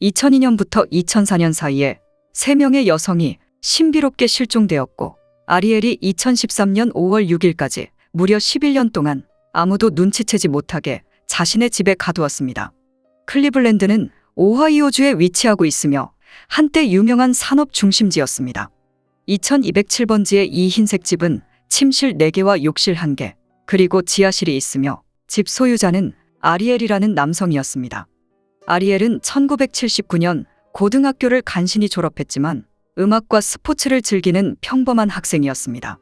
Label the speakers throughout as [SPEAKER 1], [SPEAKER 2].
[SPEAKER 1] 2002년부터 2004년 사이에 3명의 여성이 신비롭게 실종되었고 아리엘이 2013년 5월 6일까지 무려 11년 동안 아무도 눈치채지 못하게 자신의 집에 가두었습니다. 클리블랜드는 오하이오주에 위치하고 있으며 한때 유명한 산업 중심지였습니다. 2207번지의 이 흰색 집은 침실 4개와 욕실 1개, 그리고 지하실이 있으며 집 소유자는 아리엘이라는 남성이었습니다. 아리엘은 1979년 고등학교를 간신히 졸업했지만 음악과 스포츠를 즐기는 평범한 학생이었습니다.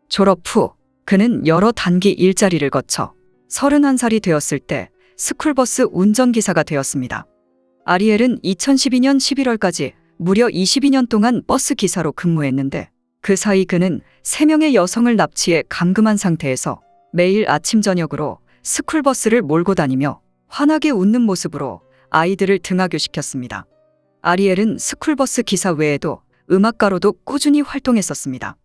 [SPEAKER 1] 졸업 후 그는 여러 단기 일자리를 거쳐 31살이 되었을 때 스쿨버스 운전기사가 되었습니다. 아리엘은 2012년 11월까지 무려 22년 동안 버스 기사로 근무했는데 그 사이 그는 3명의 여성을 납치해 감금한 상태에서 매일 아침 저녁으로 스쿨버스를 몰고 다니며 환하게 웃는 모습으로 아이들을 등하교시켰습니다. 아리엘은 스쿨버스 기사 외에도 음악가로도 꾸준히 활동했었습니다.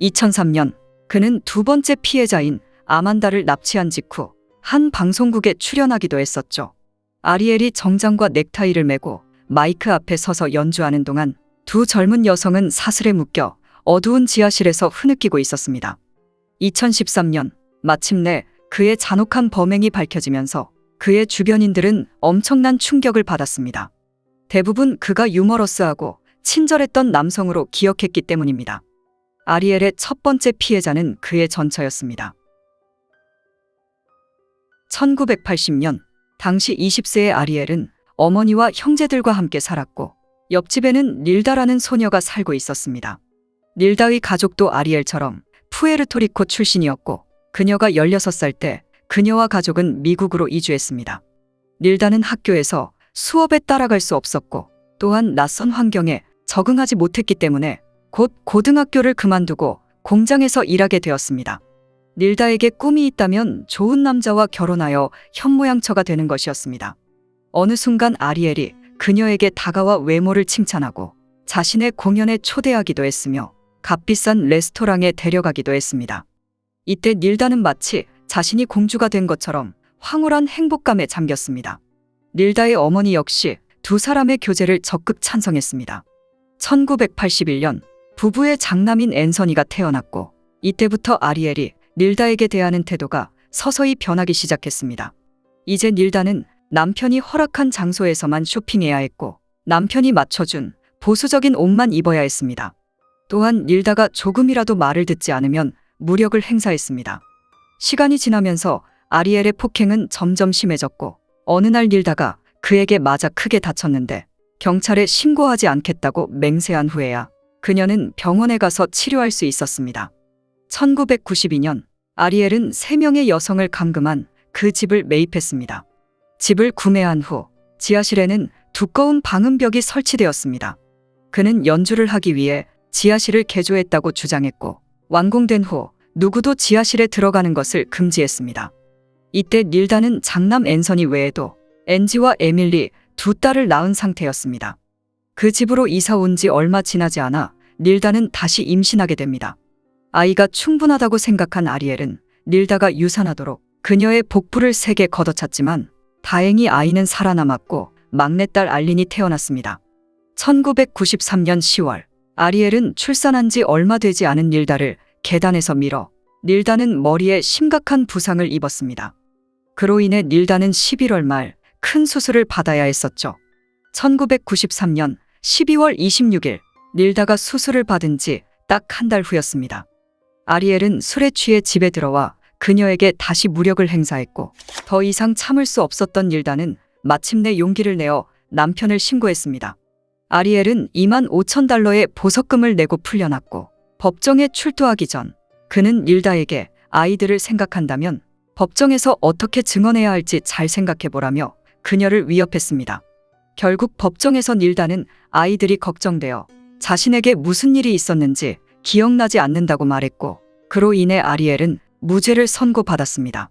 [SPEAKER 1] 2003년 그는 2번째 피해자인 아만다를 납치한 직후 한 방송국에 출연하기도 했었죠. 아리엘이 정장과 넥타이를 메고 마이크 앞에 서서 연주하는 동안 2 젊은 여성은 사슬에 묶여 어두운 지하실에서 흐느끼고 있었습니다. 2013년 마침내 그의 잔혹한 범행이 밝혀지면서 그의 주변인들은 엄청난 충격을 받았습니다. 대부분 그가 유머러스하고 친절했던 남성으로 기억했기 때문입니다. 아리엘의 첫 번째 피해자는 그의 전처였습니다. 1980년 당시 20세의 아리엘은 어머니와 형제들과 함께 살았고 옆집에는 릴다라는 소녀가 살고 있었습니다. 릴다의 가족도 아리엘처럼 푸에르토리코 출신이었고 그녀가 16살 때 그녀와 가족은 미국으로 이주했습니다. 릴다는 학교에서 수업에 따라갈 수 없었고 또한 낯선 환경에 적응하지 못했기 때문에 곧 고등학교를 그만두고 공장에서 일하게 되었습니다. 릴다에게 꿈이 있다면 좋은 남자와 결혼하여 현모양처가 되는 것이었습니다. 어느 순간 아리엘이 그녀에게 다가와 외모를 칭찬하고 자신의 공연에 초대하기도 했으며 값비싼 레스토랑에 데려가기도 했습니다. 이때 릴다는 마치 자신이 공주가 된 것처럼 황홀한 행복감에 잠겼습니다. 릴다의 어머니 역시 2 사람의 교제를 적극 찬성했습니다. 1981년 부부의 장남인 앤서니가 태어났고 이때부터 아리엘이 릴다에게 대하는 태도가 서서히 변하기 시작했습니다. 이제 릴다는 남편이 허락한 장소에서만 쇼핑해야 했고 남편이 맞춰준 보수적인 옷만 입어야 했습니다. 또한 릴다가 조금이라도 말을 듣지 않으면 무력을 행사했습니다. 시간이 지나면서 아리엘의 폭행은 점점 심해졌고 어느 날 릴다가 그에게 맞아 크게 다쳤는데 경찰에 신고하지 않겠다고 맹세한 후에야 그녀는 병원에 가서 치료할 수 있었습니다. 1992년 아리엘은 3명의 여성을 감금한 그 집을 매입했습니다. 집을 구매한 후 지하실에는 두꺼운 방음벽이 설치되었습니다. 그는 연주를 하기 위해 지하실을 개조했다고 주장했고 완공된 후 누구도 지하실에 들어가는 것을 금지했습니다. 이때 릴다는 장남 앤서니 외에도 앤지와 에밀리 2 딸을 낳은 상태였습니다. 그 집으로 이사 온 지 얼마 지나지 않아 릴다는 다시 임신하게 됩니다. 아이가 충분하다고 생각한 아리엘은 릴다가 유산하도록 그녀의 복부를 3개 걷어찼지만 다행히 아이는 살아남았고 막내딸 알린이 태어났습니다. 1993년 10월 아리엘은 출산한 지 얼마 되지 않은 릴다를 계단에서 밀어 릴다는 머리에 심각한 부상을 입었습니다. 그로 인해 릴다는 11월 말 큰 수술을 받아야 했었죠. 1993년 12월 26일 릴다가 수술을 받은 지 딱 1달 후였습니다. 아리엘은 술에 취해 집에 들어와 그녀에게 다시 무력을 행사했고 더 이상 참을 수 없었던 릴다는 마침내 용기를 내어 남편을 신고했습니다. 아리엘은 $25,000의 보석금을 내고 풀려났고 법정에 출두하기 전 그는 릴다에게 아이들을 생각한다면 법정에서 어떻게 증언해야 할지 잘 생각해보라며 그녀를 위협했습니다. 결국 법정에서 릴다는 아이들이 걱정되어 자신에게 무슨 일이 있었는지 기억나지 않는다고 말했고 그로 인해 아리엘은 무죄를 선고받았습니다.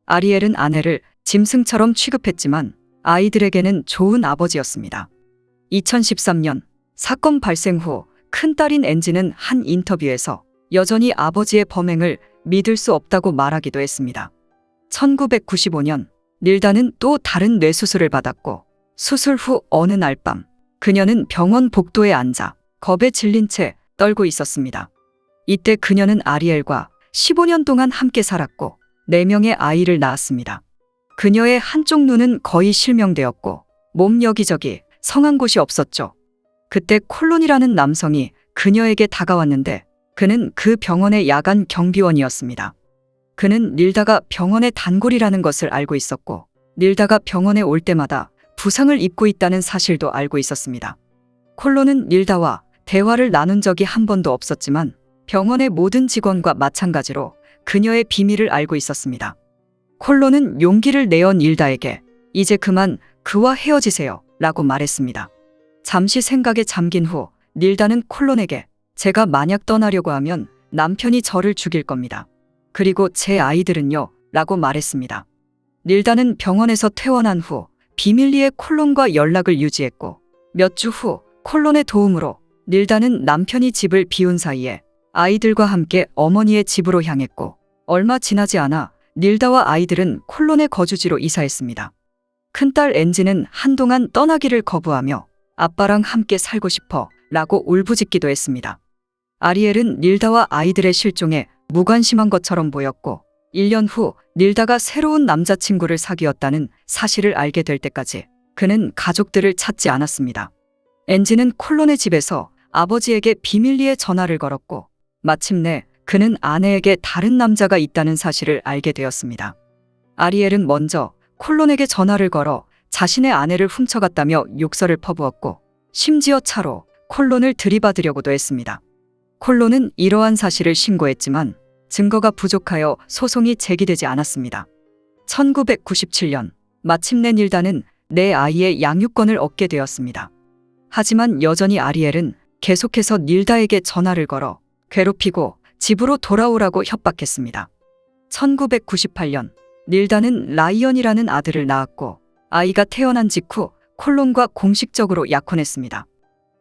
[SPEAKER 1] 아리엘은 아내를 짐승처럼 취급했지만 아이들에게는 좋은 아버지였습니다. 2013년 사건 발생 후 큰딸인 앤지는 한 인터뷰에서 여전히 아버지의 범행을 믿을 수 없다고 말하기도 했습니다. 1995년 릴다는 또 다른 뇌수술을 받았고 수술 후 어느 날 밤, 그녀는 병원 복도에 앉아 겁에 질린 채 떨고 있었습니다. 이때 그녀는 아리엘과 15년 동안 함께 살았고 4명의 아이를 낳았습니다. 그녀의 한쪽 눈은 거의 실명되었고 몸 여기저기 성한 곳이 없었죠. 그때 콜론이라는 남성이 그녀에게 다가왔는데 그는 그 병원의 야간 경비원이었습니다. 그는 릴다가 병원의 단골이라는 것을 알고 있었고 릴다가 병원에 올 때마다 부상을 입고 있다는 사실도 알고 있었습니다. 콜론은 릴다와 대화를 나눈 적이 한 번도 없었지만 병원의 모든 직원과 마찬가지로 그녀의 비밀을 알고 있었습니다. 콜론은 용기를 내어 릴다에게 이제 그만 그와 헤어지세요 라고 말했습니다. 잠시 생각에 잠긴 후 릴다는 콜론에게 제가 만약 떠나려고 하면 남편이 저를 죽일 겁니다. 그리고 제 아이들은요 라고 말했습니다. 릴다는 병원에서 퇴원한 후 비밀리에 콜론과 연락을 유지했고 몇 주 후 콜론의 도움으로 릴다는 남편이 집을 비운 사이에 아이들과 함께 어머니의 집으로 향했고 얼마 지나지 않아 릴다와 아이들은 콜론의 거주지로 이사했습니다. 큰딸 앤지는 한동안 떠나기를 거부하며 아빠랑 함께 살고 싶어 라고 울부짖기도 했습니다. 아리엘은 릴다와 아이들의 실종에 무관심한 것처럼 보였고 1년 후 릴다가 새로운 남자친구를 사귀었다는 사실을 알게 될 때까지 그는 가족들을 찾지 않았습니다. 앤지는 콜론의 집에서 아버지에게 비밀리에 전화를 걸었고 마침내 그는 아내에게 다른 남자가 있다는 사실을 알게 되었습니다. 아리엘은 먼저 콜론에게 전화를 걸어 자신의 아내를 훔쳐갔다며 욕설을 퍼부었고 심지어 차로 콜론을 들이받으려고도 했습니다. 콜론은 이러한 사실을 신고했지만 증거가 부족하여 소송이 제기되지 않았습니다. 1997년 마침내 릴다는 내 아이의 양육권을 얻게 되었습니다. 하지만 여전히 아리엘은 계속해서 릴다에게 전화를 걸어 괴롭히고 집으로 돌아오라고 협박했습니다. 1998년 릴다는 라이언이라는 아들을 낳았고 아이가 태어난 직후 콜론과 공식적으로 약혼했습니다.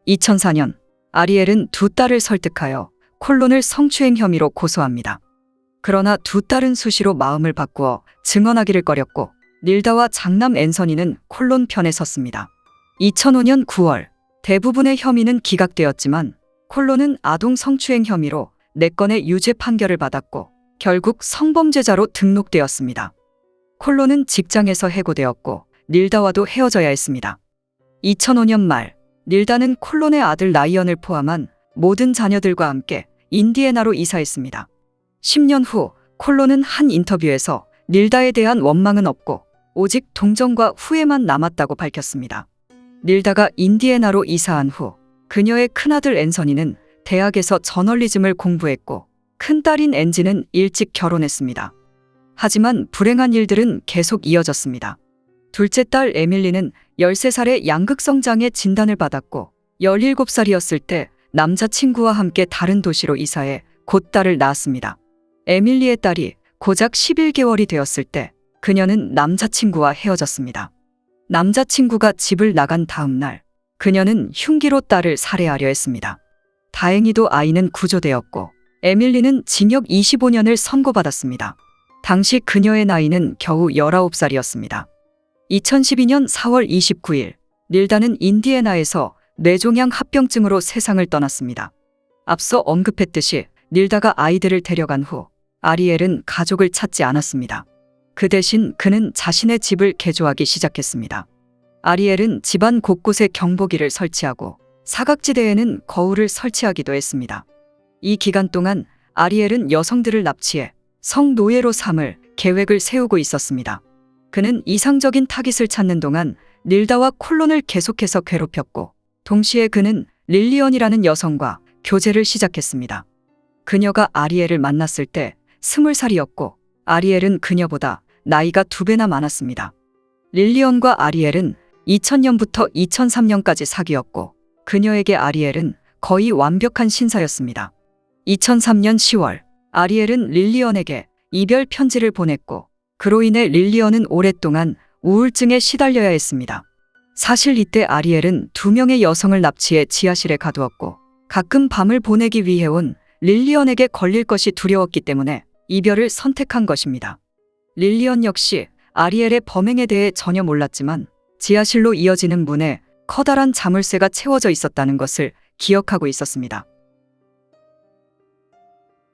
[SPEAKER 1] 2004년 아리엘은 두 딸을 설득하여 콜론을 성추행 혐의로 고소합니다. 그러나 두 딸은 수시로 마음을 바꾸어 증언하기를 꺼렸고 릴다와 장남 앤서니는 콜론 편에 섰습니다. 2005년 9월 대부분의 혐의는 기각되었지만 콜론은 아동 성추행 혐의로 4건의 유죄 판결을 받았고 결국 성범죄자로 등록되었습니다. 콜론은 직장에서 해고되었고 릴다와도 헤어져야 했습니다. 2005년 말 릴다는 콜론의 아들 라이언을 포함한 모든 자녀들과 함께 인디애나로 이사했습니다. 10년 후 콜론은 한 인터뷰에서 릴다에 대한 원망은 없고 오직 동정과 후회만 남았다고 밝혔습니다. 릴다가 인디애나로 이사한 후 그녀의 큰아들 앤서니는 대학에서 저널리즘을 공부했고 큰딸인 앤지는 일찍 결혼했습니다. 하지만 불행한 일들은 계속 이어졌습니다. 둘째 딸 에밀리는 13살에 양극성장애 진단을 받았고 17살이었을 때 남자친구와 함께 다른 도시로 이사해 곧 딸을 낳았습니다. 에밀리의 딸이 고작 11개월이 되었을 때 그녀는 남자친구와 헤어졌습니다. 남자친구가 집을 나간 다음 날 그녀는 흉기로 딸을 살해하려 했습니다. 다행히도 아이는 구조되었고 에밀리는 징역 25년을 선고받았습니다. 당시 그녀의 나이는 겨우 19살이었습니다. 2012년 4월 29일 릴다는 인디애나에서 뇌종양 합병증으로 세상을 떠났습니다. 앞서 언급했듯이 릴다가 아이들을 데려간 후 아리엘은 가족을 찾지 않았습니다. 그 대신 그는 자신의 집을 개조하기 시작했습니다. 아리엘은 집안 곳곳에 경보기를 설치하고 사각지대에는 거울을 설치하기도 했습니다. 이 기간 동안 아리엘은 여성들을 납치해 성노예로 삼을 계획을 세우고 있었습니다. 그는 이상적인 타깃을 찾는 동안 릴다와 콜론을 계속해서 괴롭혔고 동시에 그는 릴리언이라는 여성과 교제를 시작했습니다. 그녀가 아리엘을 만났을 때 20살이었고 아리엘은 그녀보다 나이가 2배나 많았습니다. 릴리언과 아리엘은 2000년부터 2003년까지 사귀었고 그녀에게 아리엘은 거의 완벽한 신사였습니다. 2003년 10월 아리엘은 릴리언에게 이별 편지를 보냈고 그로 인해 릴리언은 오랫동안 우울증에 시달려야 했습니다. 사실 이때 아리엘은 2명의 여성을 납치해 지하실에 가두었고 가끔 밤을 보내기 위해 온 릴리언에게 걸릴 것이 두려웠기 때문에 이별을 선택한 것입니다. 릴리언 역시 아리엘의 범행에 대해 전혀 몰랐지만 지하실로 이어지는 문에 커다란 자물쇠가 채워져 있었다는 것을 기억하고 있었습니다.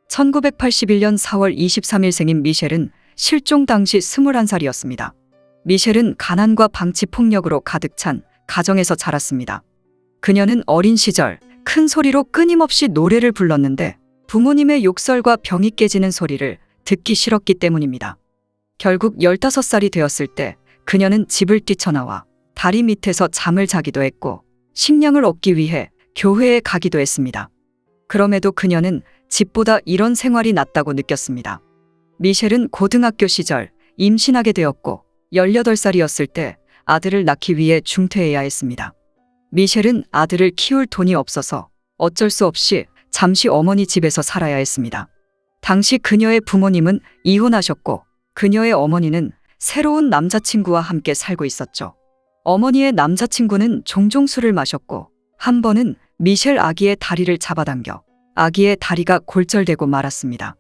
[SPEAKER 1] 1981년 4월 23일 생인 미셸은 실종 당시 21살이었습니다. 미셸은 가난과 방치폭력으로 가득 찬 가정에서 자랐습니다. 그녀는 어린 시절 큰 소리로 끊임없이 노래를 불렀는데 부모님의 욕설과 병이 깨지는 소리를 듣기 싫었기 때문입니다. 결국 15살이 되었을 때 그녀는 집을 뛰쳐나와 다리 밑에서 잠을 자기도 했고 식량을 얻기 위해 교회에 가기도 했습니다. 그럼에도 그녀는 집보다 이런 생활이 낫다고 느꼈습니다. 미셸은 고등학교 시절 임신하게 되었고 18살이었을 때 아들을 낳기 위해 중퇴해야 했습니다. 미셸은 아들을 키울 돈이 없어서 어쩔 수 없이 잠시 어머니 집에서 살아야 했습니다. 당시 그녀의 부모님은 이혼하셨고 그녀의 어머니는 새로운 남자친구와 함께 살고 있었죠. 어머니의 남자친구는 종종 술을 마셨고 한 번은 미셸 아기의 다리를 잡아당겨 아기의 다리가 골절되고 말았습니다.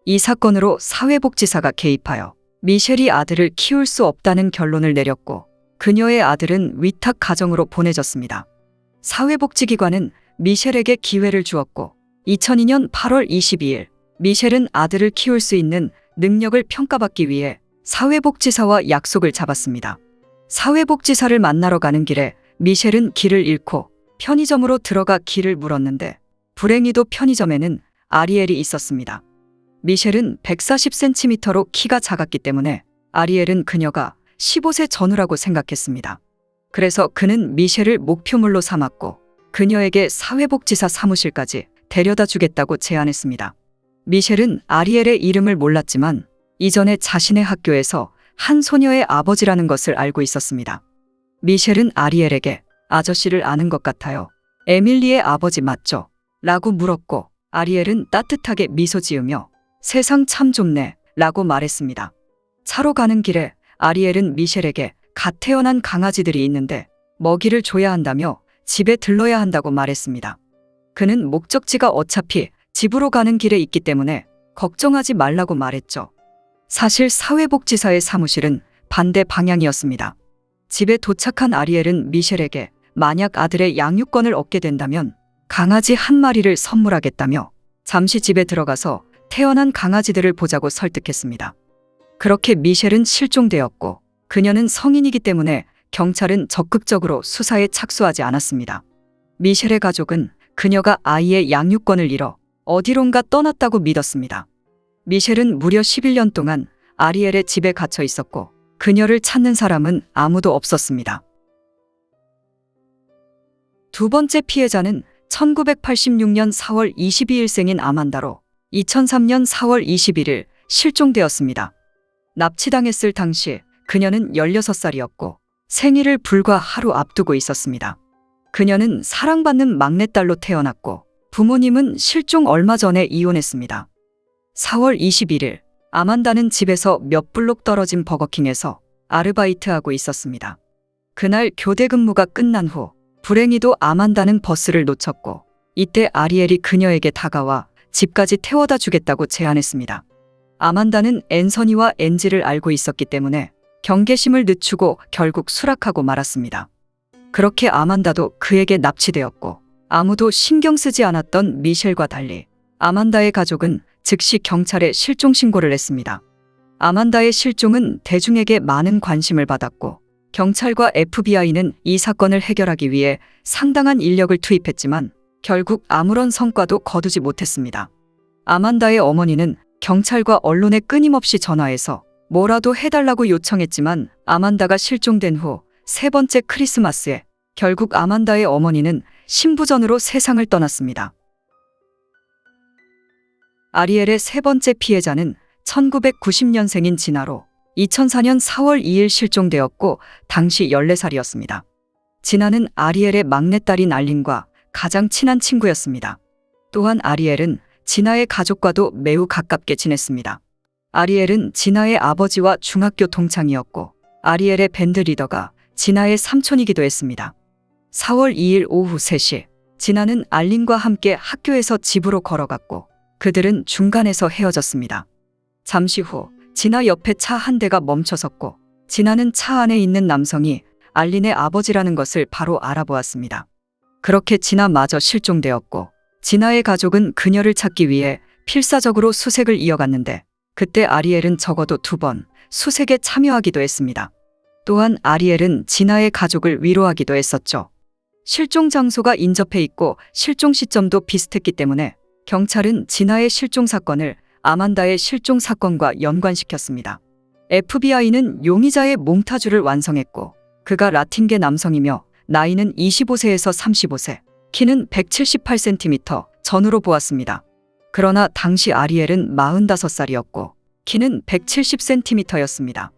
[SPEAKER 1] 이 사건으로 사회복지사가 개입하여 미셸이 아들을 키울 수 없다는 결론을 내렸고 그녀의 아들은 위탁 가정으로 보내졌습니다. 사회복지기관은 미셸에게 기회를 주었고 2002년 8월 22일 미셸은 아들을 키울 수 있는 능력을 평가받기 위해 사회복지사와 약속을 잡았습니다. 사회복지사를 만나러 가는 길에 미셸은 길을 잃고 편의점으로 들어가 길을 물었는데 불행히도 편의점에는 아리엘이 있었습니다. 미셸은 140cm로 키가 작았기 때문에 아리엘은 그녀가 15세 전후라고 생각했습니다. 그래서 그는 미셸을 목표물로 삼았고 그녀에게 사회복지사 사무실까지 데려다 주겠다고 제안했습니다. 미셸은 아리엘의 이름을 몰랐지만 이전에 자신의 학교에서 한 소녀의 아버지라는 것을 알고 있었습니다. 미셸은 아리엘에게 아저씨를 아는 것 같아요. 에밀리의 아버지 맞죠? 라고 물었고 아리엘은 따뜻하게 미소 지으며 세상 참 좁네 라고 말했습니다. 차로 가는 길에 아리엘은 미셸에게 갓 태어난 강아지들이 있는데 먹이를 줘야 한다며 집에 들러야 한다고 말했습니다. 그는 목적지가 어차피 집으로 가는 길에 있기 때문에 걱정하지 말라고 말했죠. 사실 사회복지사의 사무실은 반대 방향이었습니다. 집에 도착한 아리엘은 미셸에게 만약 아들의 양육권을 얻게 된다면 강아지 한 마리를 선물하겠다며 잠시 집에 들어가서 태어난 강아지들을 보자고 설득했습니다. 그렇게 미셸은 실종되었고 그녀는 성인이기 때문에 경찰은 적극적으로 수사에 착수하지 않았습니다. 미셸의 가족은 그녀가 아이의 양육권을 잃어 어디론가 떠났다고 믿었습니다. 미셸은 무려 11년 동안 아리엘의 집에 갇혀 있었고 그녀를 찾는 사람은 아무도 없었습니다. 두 번째 피해자는 1986년 4월 22일 생인 아만다로 2003년 4월 21일 실종되었습니다. 납치당했을 당시 그녀는 16살이었고 생일을 불과 하루 앞두고 있었습니다. 그녀는 사랑받는 막내딸로 태어났고 부모님은 실종 얼마 전에 이혼했습니다. 4월 21일 아만다는 집에서 몇 블록 떨어진 버거킹에서 아르바이트하고 있었습니다. 그날 교대 근무가 끝난 후 불행히도 아만다는 버스를 놓쳤고 이때 아리엘이 그녀에게 다가와 집까지 태워다 주겠다고 제안했습니다. 아만다는 앤서니와 앤지를 알고 있었기 때문에 경계심을 늦추고 결국 수락하고 말았습니다. 그렇게 아만다도 그에게 납치되었고 아무도 신경 쓰지 않았던 미셸과 달리 아만다의 가족은 즉시 경찰에 실종 신고를 했습니다. 아만다의 실종은 대중에게 많은 관심을 받았고 경찰과 FBI는 이 사건을 해결하기 위해 상당한 인력을 투입했지만 결국 아무런 성과도 거두지 못했습니다. 아만다의 어머니는 경찰과 언론에 끊임없이 전화해서 뭐라도 해달라고 요청했지만 아만다가 실종된 후 세 번째 크리스마스에 결국 아만다의 어머니는 신부전으로 세상을 떠났습니다. 아리엘의 세 번째 피해자는 1990년생인 진아로 2004년 4월 2일 실종되었고 당시 14살이었습니다. 진아는 아리엘의 막내딸인 알린과 가장 친한 친구였습니다. 또한 아리엘은 진아의 가족과도 매우 가깝게 지냈습니다. 아리엘은 진아의 아버지와 중학교 동창이었고 아리엘의 밴드 리더가 진아의 삼촌이기도 했습니다. 4월 2일 오후 3시 진아는 알린과 함께 학교에서 집으로 걸어갔고 그들은 중간에서 헤어졌습니다. 잠시 후 진아 옆에 차 한 대가 멈춰섰고 진아는 차 안에 있는 남성이 알린의 아버지라는 것을 바로 알아보았습니다. 그렇게 진아마저 실종되었고 진아의 가족은 그녀를 찾기 위해 필사적으로 수색을 이어갔는데 그때 아리엘은 적어도 2번 수색에 참여하기도 했습니다. 또한 아리엘은 진아의 가족을 위로하기도 했었죠. 실종 장소가 인접해 있고 실종 시점도 비슷했기 때문에 경찰은 진아의 실종 사건을 아만다의 실종 사건과 연관시켰습니다. FBI는 용의자의 몽타주를 완성했고 그가 라틴계 남성이며 나이는 25세에서 35세, 키는 178cm 전후로 보았습니다. 그러나 당시 아리엘은 45살이었고 키는 170cm였습니다.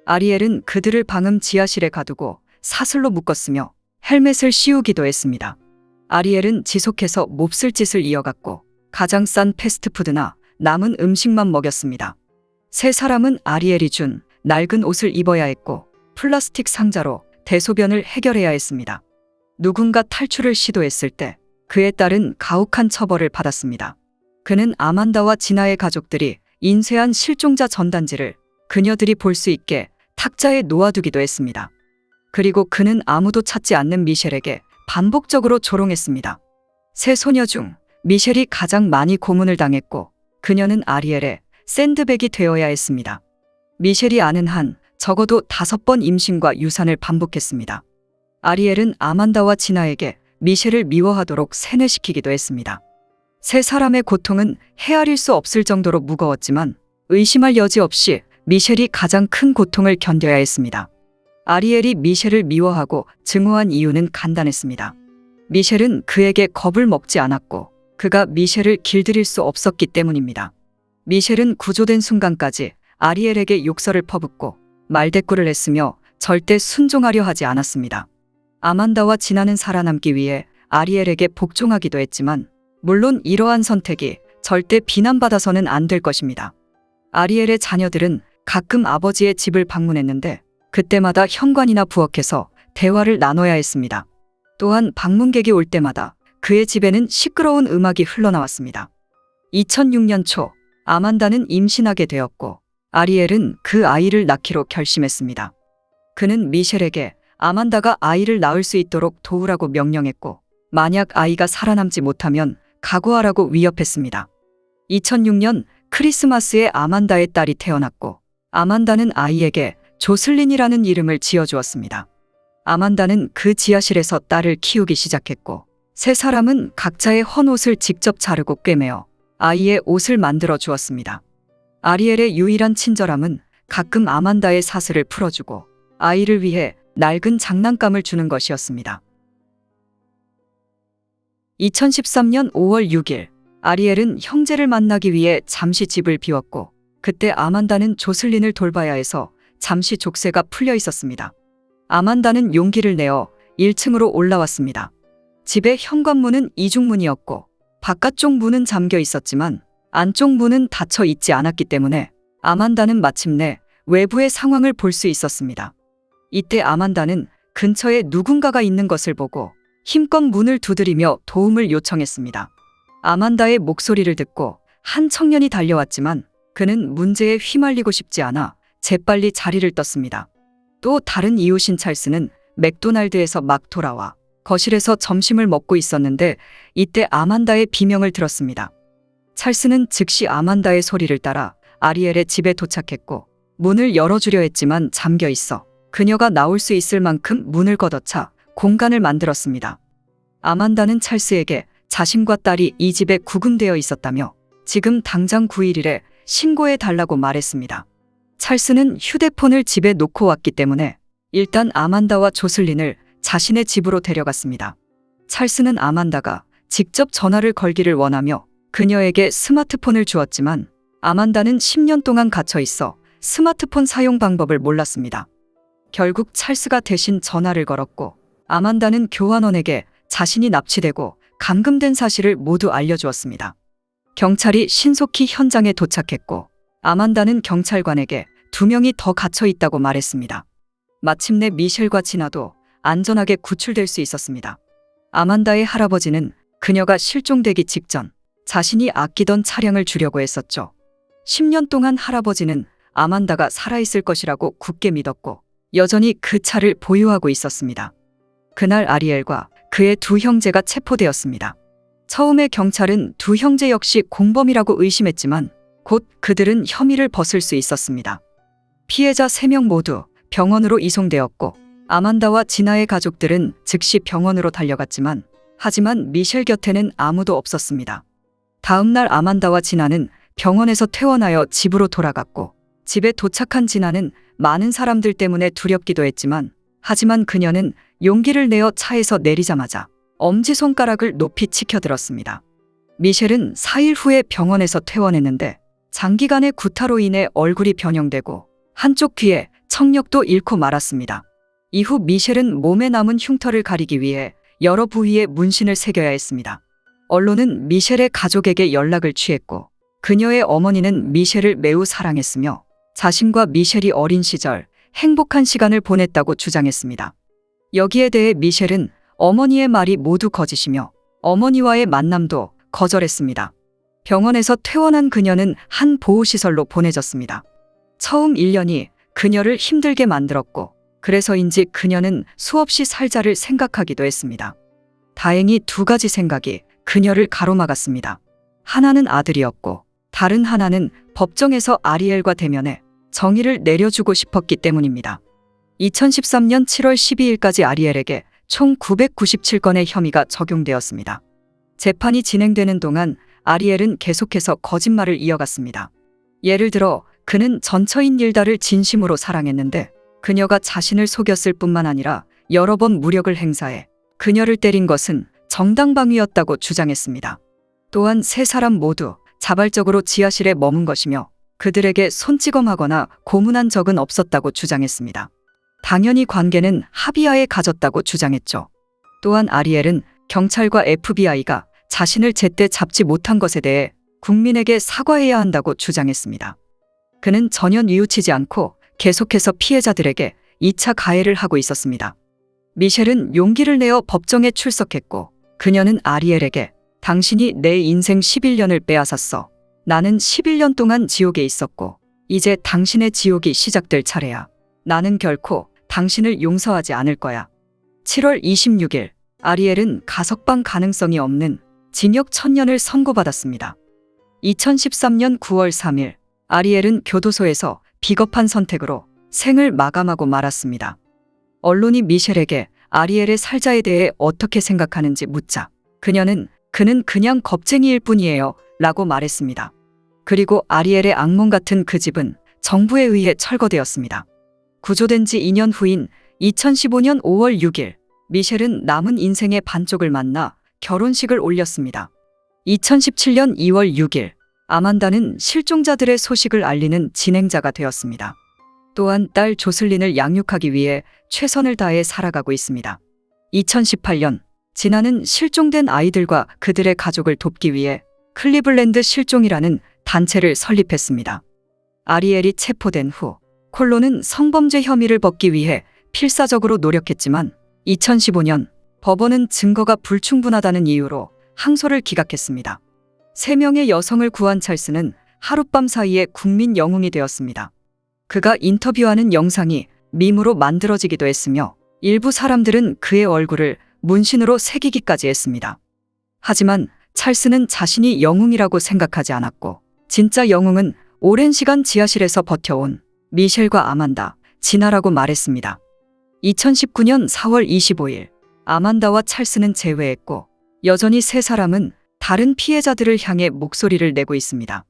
[SPEAKER 1] 아리엘은 그들을 방음 지하실에 가두고 사슬로 묶었으며 헬멧을 씌우기도 했습니다. 아리엘은 지속해서 몹쓸 짓을 이어갔고 가장 싼 패스트푸드나 남은 음식만 먹였습니다. 세 사람은 아리엘이 준 낡은 옷을 입어야 했고 플라스틱 상자로 대소변을 해결해야 했습니다. 누군가 탈출을 시도했을 때 그에 따른 가혹한 처벌을 받았습니다. 그는 아만다와 진아의 가족들이 인쇄한 실종자 전단지를 그녀들이 볼 수 있게 탁자에 놓아두기도 했습니다. 그리고 그는 아무도 찾지 않는 미셸에게 반복적으로 조롱했습니다. 세 소녀 중 미셸이 가장 많이 고문을 당했고 그녀는 아리엘의 샌드백이 되어야 했습니다. 미셸이 아는 한 적어도 5번 임신과 유산을 반복했습니다. 아리엘은 아만다와 진아에게 미셸을 미워하도록 세뇌시키기도 했습니다. 세 사람의 고통은 헤아릴 수 없을 정도로 무거웠지만 의심할 여지 없이 미셸이 가장 큰 고통을 견뎌야 했습니다. 아리엘이 미셸을 미워하고 증오한 이유는 간단했습니다. 미셸은 그에게 겁을 먹지 않았고 그가 미셸을 길들일 수 없었기 때문입니다. 미셸은 구조된 순간까지 아리엘에게 욕설을 퍼붓고 말대꾸를 했으며 절대 순종하려 하지 않았습니다. 아만다와 진아는 살아남기 위해 아리엘에게 복종하기도 했지만 물론 이러한 선택이 절대 비난받아서는 안 될 것입니다. 아리엘의 자녀들은 가끔 아버지의 집을 방문했는데 그때마다 현관이나 부엌에서 대화를 나눠야 했습니다. 또한 방문객이 올 때마다 그의 집에는 시끄러운 음악이 흘러나왔습니다. 2006년 초 아만다는 임신하게 되었고 아리엘은 그 아이를 낳기로 결심했습니다. 그는 미셸에게 아만다가 아이를 낳을 수 있도록 도우라고 명령했고 만약 아이가 살아남지 못하면 각오하라고 위협했습니다. 2006년 크리스마스에 아만다의 딸이 태어났고 아만다는 아이에게 조슬린이라는 이름을 지어주었습니다. 아만다는 그 지하실에서 딸을 키우기 시작했고 세 사람은 각자의 헌 옷을 직접 자르고 꿰매어 아이의 옷을 만들어 주었습니다. 아리엘의 유일한 친절함은 가끔 아만다의 사슬을 풀어주고 아이를 위해 낡은 장난감을 주는 것이었습니다. 2013년 5월 6일 아리엘은 형제를 만나기 위해 잠시 집을 비웠고 그때 아만다는 조슬린을 돌봐야 해서 잠시 족쇄가 풀려 있었습니다. 아만다는 용기를 내어 1층으로 올라왔습니다. 집의 현관문은 이중문이었고 바깥쪽 문은 잠겨 있었지만 안쪽 문은 닫혀 있지 않았기 때문에 아만다는 마침내 외부의 상황을 볼 수 있었습니다. 이때 아만다는 근처에 누군가가 있는 것을 보고 힘껏 문을 두드리며 도움을 요청했습니다. 아만다의 목소리를 듣고 한 청년이 달려왔지만 그는 문제에 휘말리고 싶지 않아 재빨리 자리를 떴습니다. 또 다른 이웃인 찰스는 맥도날드에서 막 돌아와 거실에서 점심을 먹고 있었는데 이때 아만다의 비명을 들었습니다. 찰스는 즉시 아만다의 소리를 따라 아리엘의 집에 도착했고 문을 열어주려 했지만 잠겨 있어 그녀가 나올 수 있을 만큼 문을 걷어차 공간을 만들었습니다. 아만다는 찰스에게 자신과 딸이 이 집에 구금되어 있었다며 지금 당장 911에 신고해달라고 말했습니다. 찰스는 휴대폰을 집에 놓고 왔기 때문에 일단 아만다와 조슬린을 자신의 집으로 데려갔습니다. 찰스는 아만다가 직접 전화를 걸기를 원하며 그녀에게 스마트폰을 주었지만 아만다는 10년 동안 갇혀 있어 스마트폰 사용 방법을 몰랐습니다. 결국 찰스가 대신 전화를 걸었고 아만다는 교환원에게 자신이 납치되고 감금된 사실을 모두 알려주었습니다. 경찰이 신속히 현장에 도착했고 아만다는 경찰관에게 2명이 더 갇혀 있다고 말했습니다. 마침내 미셸과 진아도 안전하게 구출될 수 있었습니다. 아만다의 할아버지는 그녀가 실종되기 직전 자신이 아끼던 차량을 주려고 했었죠. 10년 동안 할아버지는 아만다가 살아있을 것이라고 굳게 믿었고 여전히 그 차를 보유하고 있었습니다. 그날 아리엘과 그의 두 형제가 체포되었습니다. 처음에 경찰은 두 형제 역시 공범이라고 의심했지만 곧 그들은 혐의를 벗을 수 있었습니다. 피해자 3명 모두 병원으로 이송되었고 아만다와 지나의 가족들은 즉시 병원으로 달려갔지만 하지만 미셸 곁에는 아무도 없었습니다. 다음 날 아만다와 지나는 병원에서 퇴원하여 집으로 돌아갔고 집에 도착한 지나는 많은 사람들 때문에 두렵기도 했지만 하지만 그녀는 용기를 내어 차에서 내리자마자 엄지손가락을 높이 치켜들었습니다. 미셸은 4일 후에 병원에서 퇴원했는데 장기간의 구타로 인해 얼굴이 변형되고 한쪽 귀에 청력도 잃고 말았습니다. 이후 미셸은 몸에 남은 흉터를 가리기 위해 여러 부위에 문신을 새겨야 했습니다. 언론은 미셸의 가족에게 연락을 취했고 그녀의 어머니는 미셸을 매우 사랑했으며 자신과 미셸이 어린 시절 행복한 시간을 보냈다고 주장했습니다. 여기에 대해 미셸은 어머니의 말이 모두 거짓이며 어머니와의 만남도 거절했습니다. 병원에서 퇴원한 그녀는 한 보호시설로 보내졌습니다. 처음 1년이 그녀를 힘들게 만들었고 그래서인지 그녀는 수없이 살자를 생각하기도 했습니다. 다행히 2가지 생각이 그녀를 가로막았습니다. 하나는 아들이었고 다른 하나는 법정에서 아리엘과 대면해 정의를 내려주고 싶었기 때문입니다. 2013년 7월 12일까지 아리엘에게 총 997건의 혐의가 적용되었습니다. 재판이 진행되는 동안 아리엘은 계속해서 거짓말을 이어갔습니다. 예를 들어 그는 전처인 닐다를 진심으로 사랑했는데 그녀가 자신을 속였을 뿐만 아니라 여러 번 무력을 행사해 그녀를 때린 것은 정당방위였다고 주장했습니다. 또한 3사람 모두 자발적으로 지하실에 머문 것이며 그들에게 손찌검하거나 고문한 적은 없었다고 주장했습니다. 당연히 관계는 합의하에 가졌다고 주장했죠. 또한 아리엘은 경찰과 FBI가 자신을 제때 잡지 못한 것에 대해 국민에게 사과해야 한다고 주장했습니다. 그는 전혀 뉘우치지 않고 계속해서 피해자들에게 2차 가해를 하고 있었습니다. 미셸은 용기를 내어 법정에 출석했고 그녀는 아리엘에게 당신이 내 인생 11년을 빼앗았어. 나는 11년 동안 지옥에 있었고 이제 당신의 지옥이 시작될 차례야. 나는 결코 당신을 용서하지 않을 거야. 7월 26일 아리엘은 가석방 가능성이 없는 징역 1000년을 선고받았습니다. 2013년 9월 3일 아리엘은 교도소에서 비겁한 선택으로 생을 마감하고 말았습니다. 언론이 미셸에게 아리엘의 살자에 대해 어떻게 생각하는지 묻자 그는 그냥 겁쟁이일 뿐이에요 라고 말했습니다. 그리고 아리엘의 악몽 같은 그 집은 정부에 의해 철거되었습니다. 구조된 지 2년 후인 2015년 5월 6일 미셸은 남은 인생의 반쪽을 만나 결혼식을 올렸습니다. 2017년 2월 6일 아만다는 실종자들의 소식을 알리는 진행자가 되었습니다. 또한 딸 조슬린을 양육하기 위해 최선을 다해 살아가고 있습니다. 2018년 진아는 실종된 아이들과 그들의 가족을 돕기 위해 클리블랜드 실종이라는 단체를 설립했습니다. 아리엘이 체포된 후 콜로는 성범죄 혐의를 벗기 위해 필사적으로 노력했지만 2015년 법원은 증거가 불충분하다는 이유로 항소를 기각했습니다. 3명의 여성을 구한 찰스는 하룻밤 사이에 국민 영웅이 되었습니다. 그가 인터뷰하는 영상이 밈으로 만들어지기도 했으며 일부 사람들은 그의 얼굴을 문신으로 새기기까지 했습니다. 하지만 찰스는 자신이 영웅이라고 생각하지 않았고 진짜 영웅은 오랜 시간 지하실에서 버텨온 미셸과 아만다, 지나라고 말했습니다. 2019년 4월 25일 아만다와 찰스는 재회했고 여전히 3사람은 다른 피해자들을 향해 목소리를 내고 있습니다.